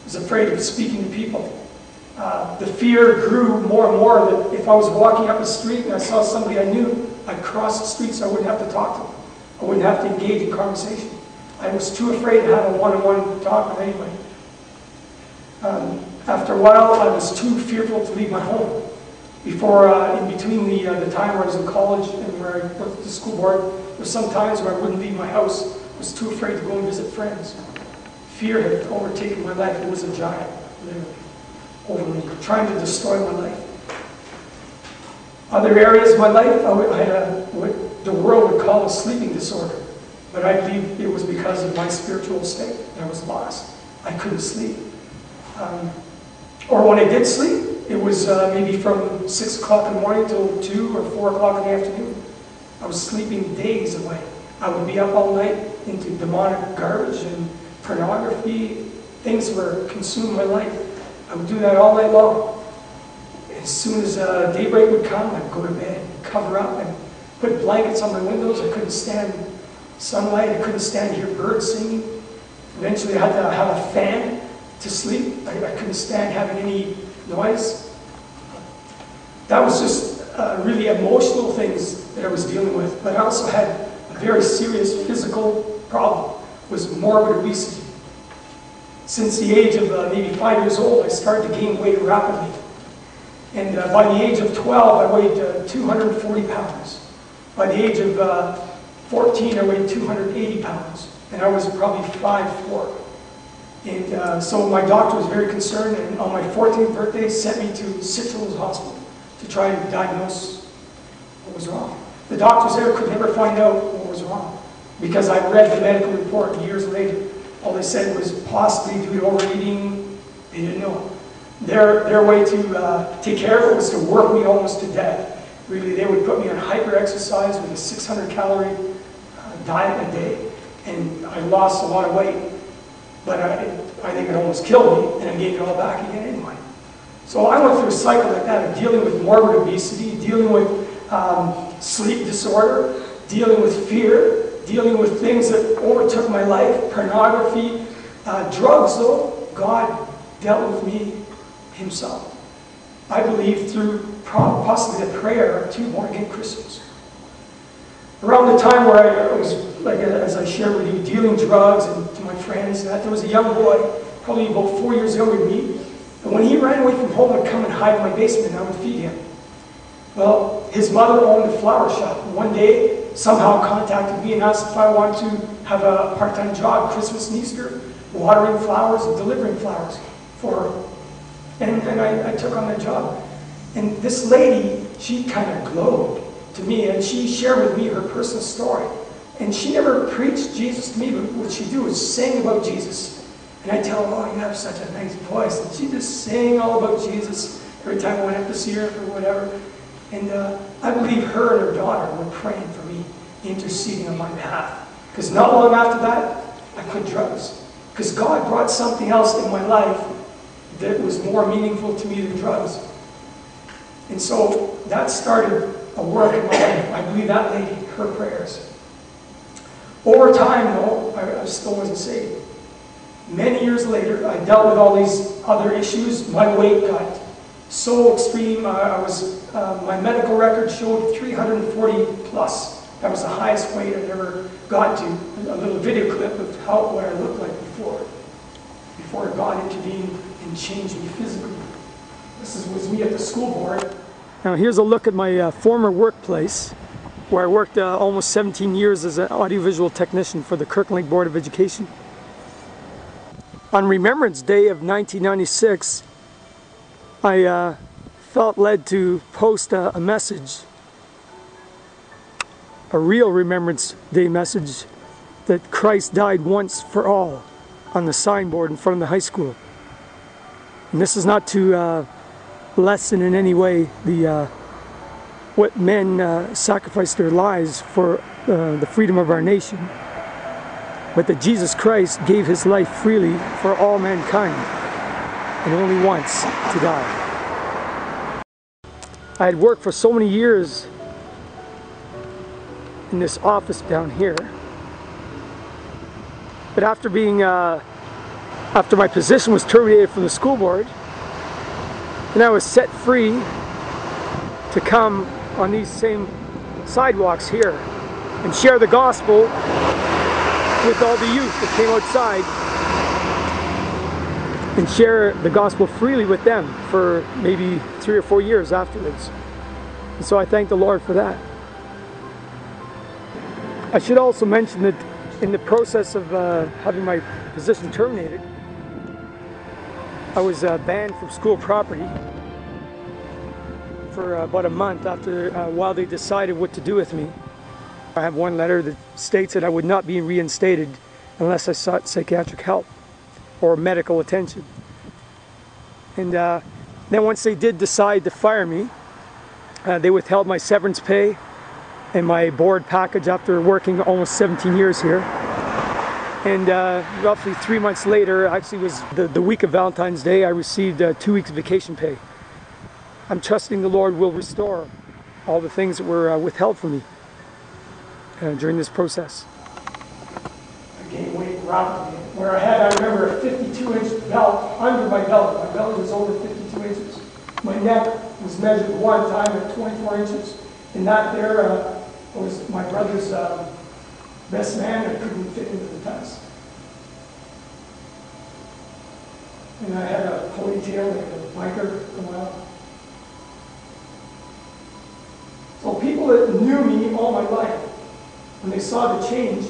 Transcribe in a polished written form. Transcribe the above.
was afraid of speaking to people. The fear grew more and more that if I was walking up the street and I saw somebody I knew, I'd cross the street so I wouldn't have to talk to them. I wouldn't have to engage in conversation. I was too afraid to have a one-on-one talk with anybody. After a while, I was too fearful to leave my home. Before, in between the time where I was in college and where I worked at the school board, there were some times where I wouldn't leave my house. I was too afraid to go and visit friends. Fear had overtaken my life. It was a giant, literally, over me, trying to destroy my life. Other areas of my life, I had what the world would call a sleeping disorder. But I believe it was because of my spiritual state. I was lost. I couldn't sleep. Or when I did sleep, it was maybe from 6 o'clock in the morning till 2 or 4 o'clock in the afternoon. I was sleeping days away. I would be up all night into demonic garbage and pornography. Things were consuming my life. I would do that all night long. As soon as daybreak would come, I'd go to bed, cover up, and put blankets on my windows. I couldn't stand sunlight. I couldn't stand to hear birds singing. Eventually, I had to have a fan to sleep. I couldn't stand having any noise. That was just really emotional things that I was dealing with. But I also had a very serious physical problem, was morbid obesity. Since the age of maybe 5 years old, I started to gain weight rapidly. And by the age of 12, I weighed 240 pounds. By the age of 14, I weighed 280 pounds. And I was probably 5'4". And so my doctor was very concerned, and on my 14th birthday sent me to Citrus Hospital to try and diagnose what was wrong. The doctors there could never find out what was wrong because I read the medical report years later. All they said was possibly due to overeating. They didn't know. Their way to take care of it was to work me almost to death. Really, they would put me on hyper exercise with a 600-calorie diet a day, and I lost a lot of weight. But I think it almost killed me, and I gained it all back again anyway. So I went through a cycle like that of dealing with morbid obesity, dealing with sleep disorder, dealing with fear, dealing with things that overtook my life, pornography, drugs though. God dealt with me himself. I believe through possibly the prayer of 2 born-again Christians. Around the time where I was, like as I shared with you, dealing drugs and to my friends, there was a young boy, probably about 4 years younger than me, and when he ran away from home, I'd come and hide in my basement and I would feed him. Well, his mother owned a flower shop. One day, somehow contacted me and asked if I wanted to have a part-time job, Christmas and Easter, watering flowers and delivering flowers for her. And I took on that job. And this lady, she kind of glowed to me, and she shared with me her personal story. And she never preached Jesus to me, but what she do is sing about Jesus. And I tell her, oh, you have such a nice voice. And she just sang all about Jesus every time I went up to see her or whatever. And I believe her and her daughter were praying for me, interceding on my behalf. Because not long after that, I quit drugs. Because God brought something else in my life that was more meaningful to me than drugs. And so that started a work in my life. I believe that lady, her prayers. Over time, though, I still wasn't saved. Many years later, I dealt with all these other issues. My weight got so extreme. My medical record showed 340 plus. That was the highest weight I'd ever got to. A little video clip of what I looked like before God intervened and changed me physically. This was me at the school board. Now here's a look at my former workplace, where I worked almost 17 years as an audiovisual technician for the Kirkland Lake Board of Education. On Remembrance Day of 1996, I felt led to post a message, a real Remembrance Day message, that Christ died once for all, on the signboard in front of the high school. And this is not to lessen in any way what men sacrificed their lives for the freedom of our nation, but that Jesus Christ gave his life freely for all mankind, and only once to die. I had worked for so many years in this office down here, but after being after my position was terminated from the school board, and I was set free to come on these same sidewalks here and share the gospel with all the youth that came outside and share the gospel freely with them for maybe 3 or 4 years afterwards. And so I thank the Lord for that. I should also mention that in the process of having my position terminated, I was banned from school property for about a month after while they decided what to do with me. I have one letter that states that I would not be reinstated unless I sought psychiatric help or medical attention. And then once they did decide to fire me, they withheld my severance pay and my board package after working almost 17 years here. And roughly 3 months later, actually was the week of Valentine's Day, I received 2 weeks vacation pay. I'm trusting the Lord will restore all the things that were withheld from me during this process. I gained weight rapidly. Where I remember, a 52-inch belt under my belly. My belly was over 52 inches. My neck was measured one time at 24 inches. And that there was my brother's best man that couldn't fit into the test. And I had a ponytail like a biker come out. So people that knew me all my life, when they saw the change,